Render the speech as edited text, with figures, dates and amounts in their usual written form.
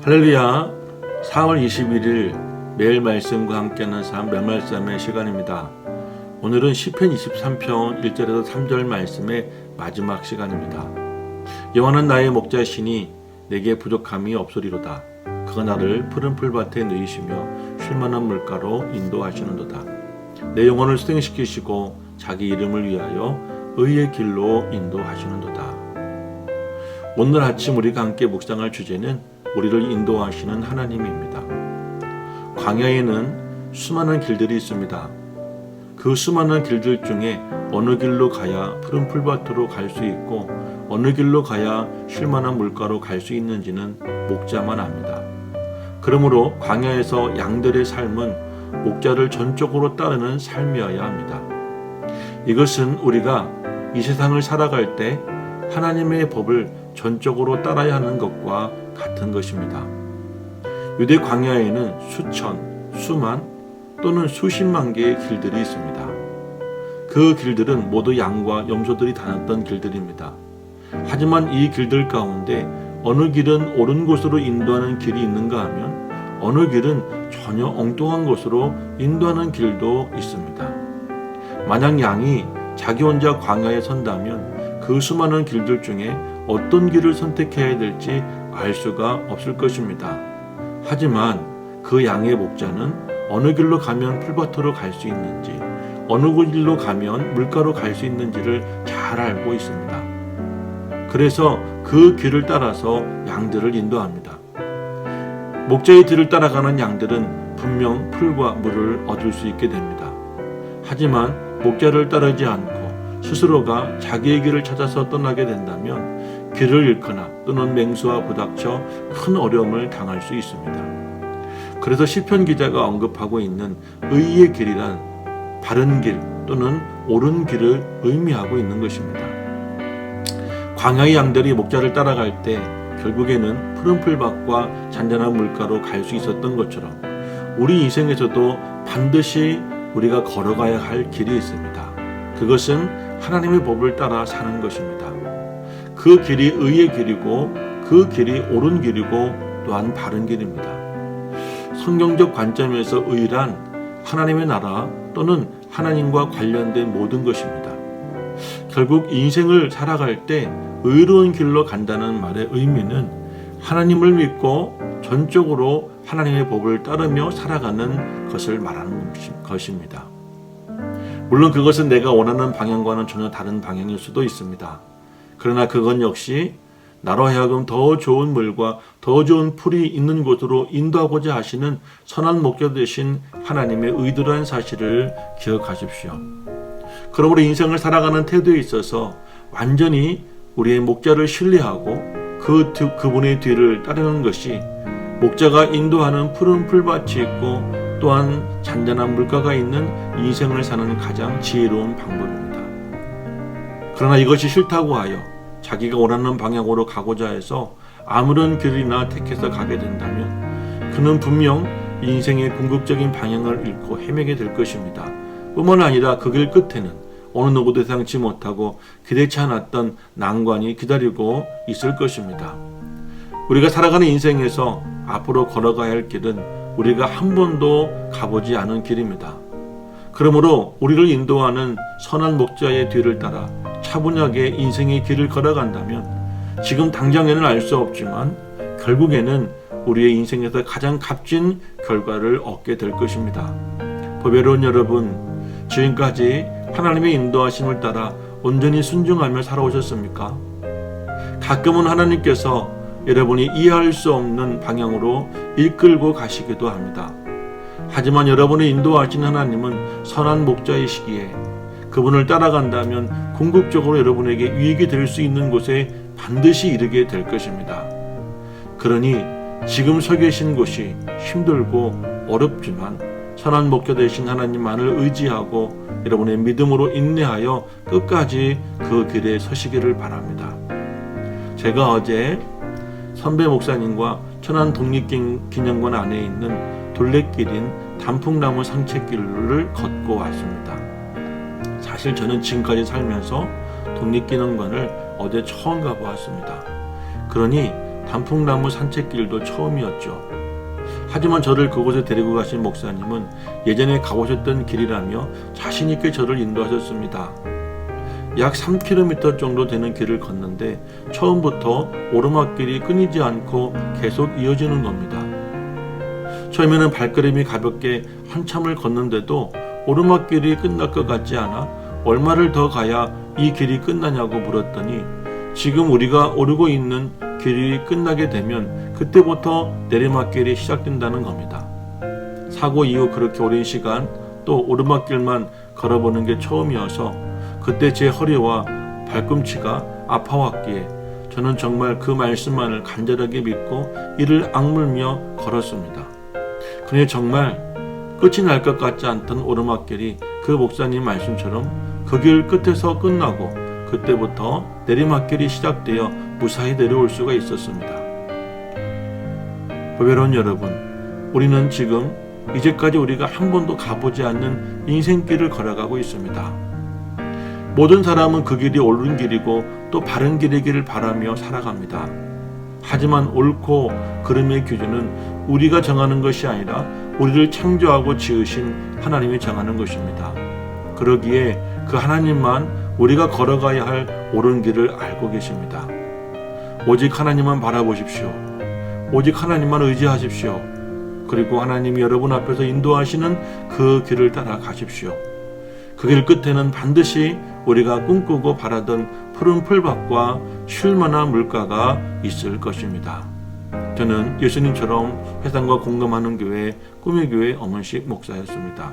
할렐루야. 4월 21일 매일 말씀과 함께하는 삶 메말쌈의 시간입니다. 오늘은 시편 23편 1절에서 3절 말씀의 마지막 시간입니다. 여호와는 나의 목자시니 내게 부족함이 없으리로다. 그가 나를 푸른 풀밭에 누이시며 쉴만한 물가로 인도하시는도다. 내 영혼을 수행시키시고 자기 이름을 위하여 의의 길로 인도하시는도다. 오늘 아침 우리가 함께 묵상할 주제는 우리를 인도하시는 하나님입니다. 광야에는 수많은 길들이 있습니다. 그 수많은 길들 중에 어느 길로 가야 푸른 풀밭으로 갈 수 있고 어느 길로 가야 쉴만한 물가로 갈 수 있는지는 목자만 압니다. 그러므로 광야에서 양들의 삶은 목자를 전적으로 따르는 삶이어야 합니다. 이것은 우리가 이 세상을 살아갈 때 하나님의 법을 전적으로 따라야 하는 것과 같은 것입니다. 유대 광야에는 수천, 수만 또는 수십만 개의 길들이 있습니다. 그 길들은 모두 양과 염소들이 다녔던 길들입니다. 하지만 이 길들 가운데 어느 길은 옳은 곳으로 인도하는 길이 있는가 하면 어느 길은 전혀 엉뚱한 곳으로 인도하는 길도 있습니다. 만약 양이 자기 혼자 광야에 선다면 그 수많은 길들 중에 어떤 길을 선택해야 될지 알 수가 없을 것입니다. 하지만 그 양의 목자는 어느 길로 가면 풀밭으로 갈 수 있는지, 어느 길로 가면 물가로 갈 수 있는지를 잘 알고 있습니다. 그래서 그 길을 따라서 양들을 인도합니다. 목자의 뒤를 따라가는 양들은 분명 풀과 물을 얻을 수 있게 됩니다. 하지만 목자를 따르지 않고 스스로가 자기의 길을 찾아서 떠나게 된다면 길을 잃거나 또는 맹수와 부닥쳐 큰 어려움을 당할 수 있습니다. 그래서 시편 기자가 언급하고 있는 의의 길이란 바른 길 또는 옳은 길을 의미하고 있는 것입니다. 광야의 양들이 목자를 따라갈 때 결국에는 푸른 풀밭과 잔잔한 물가로 갈 수 있었던 것처럼 우리 인생에서도 반드시 우리가 걸어가야 할 길이 있습니다. 그것은 하나님의 법을 따라 사는 것입니다. 그 길이 의의 길이고 그 길이 옳은 길이고 또한 바른 길입니다. 성경적 관점에서 의란 하나님의 나라 또는 하나님과 관련된 모든 것입니다. 결국 인생을 살아갈 때 의로운 길로 간다는 말의 의미는 하나님을 믿고 전적으로 하나님의 법을 따르며 살아가는 것을 말하는 것입니다. 물론 그것은 내가 원하는 방향과는 전혀 다른 방향일 수도 있습니다. 그러나 그건 역시 나로 하여금 더 좋은 물과 더 좋은 풀이 있는 곳으로 인도하고자 하시는 선한 목자 되신 하나님의 의도라는 사실을 기억하십시오. 그러므로 인생을 살아가는 태도에 있어서 완전히 우리의 목자를 신뢰하고 그분의 뒤를 따르는 것이 목자가 인도하는 푸른 풀밭이 있고 또한 잔잔한 물가가 있는 인생을 사는 가장 지혜로운 방법입니다. 그러나 이것이 싫다고 하여 자기가 원하는 방향으로 가고자 해서 아무런 길이나 택해서 가게 된다면 그는 분명 인생의 궁극적인 방향을 잃고 헤매게 될 것입니다. 뿐만 아니라 그 길 끝에는 어느 누구도 예상치 못하고 기대치 않았던 난관이 기다리고 있을 것입니다. 우리가 살아가는 인생에서 앞으로 걸어가야 할 길은 우리가 한 번도 가보지 않은 길입니다. 그러므로 우리를 인도하는 선한 목자의 뒤를 따라 차분하게 인생의 길을 걸어간다면 지금 당장에는 알 수 없지만 결국에는 우리의 인생에서 가장 값진 결과를 얻게 될 것입니다. 보배로운 여러분, 지금까지 하나님의 인도하심을 따라 온전히 순종하며 살아오셨습니까? 가끔은 하나님께서 여러분이 이해할 수 없는 방향으로 이끌고 가시기도 합니다. 하지만 여러분의 인도하신 하나님은 선한 목자이시기에 그분을 따라간다면 궁극적으로 여러분에게 유익이 될 수 있는 곳에 반드시 이르게 될 것입니다. 그러니 지금 서 계신 곳이 힘들고 어렵지만 선한 목자 되신 하나님만을 의지하고 여러분의 믿음으로 인내하여 끝까지 그 길에 서시기를 바랍니다. 제가 어제 선배 목사님과 천안 독립기념관 안에 있는 둘레길인 단풍나무 산책길을 걷고 왔습니다. 사실 저는 지금까지 살면서 독립기념관을 어제 처음 가보았습니다. 그러니 단풍나무 산책길도 처음이었죠. 하지만 저를 그곳에 데리고 가신 목사님은 예전에 가보셨던 길이라며 자신있게 저를 인도하셨습니다. 약 3km 정도 되는 길을 걷는데 처음부터 오르막길이 끊이지 않고 계속 이어지는 겁니다. 처음에는 발걸음이 가볍게 한참을 걷는데도 오르막길이 끝날 것 같지 않아 얼마를 더 가야 이 길이 끝나냐고 물었더니 지금 우리가 오르고 있는 길이 끝나게 되면 그때부터 내리막길이 시작된다는 겁니다. 사고 이후 그렇게 오랜 시간 또 오르막길만 걸어보는 게 처음이어서 그때 제 허리와 발꿈치가 아파왔기에 저는 정말 그 말씀만을 간절하게 믿고 이를 악물며 걸었습니다. 그런데 정말 끝이 날 것 같지 않던 오르막길이 그 목사님 말씀처럼 그 길 끝에서 끝나고 그때부터 내리막길이 시작되어 무사히 내려올 수가 있었습니다. 여러분, 우리는 지금 이제까지 우리가 한 번도 가보지 않는 인생길을 걸어가고 있습니다. 모든 사람은 그 길이 옳은 길이고 또 바른 길이기를 바라며 살아갑니다. 하지만 옳고 그름의 기준은 우리가 정하는 것이 아니라 우리를 창조하고 지으신 하나님이 정하는 것입니다. 그러기에 그 하나님만 우리가 걸어가야 할 옳은 길을 알고 계십니다. 오직 하나님만 바라보십시오. 오직 하나님만 의지하십시오. 그리고 하나님이 여러분 앞에서 인도하시는 그 길을 따라 가십시오. 그 길 끝에는 반드시 우리가 꿈꾸고 바라던 푸른 풀밭과 쉴만한 물가가 있을 것입니다. 저는 예수님처럼 회상과 공감하는 교회 꿈의 교회 엄은식 목사였습니다.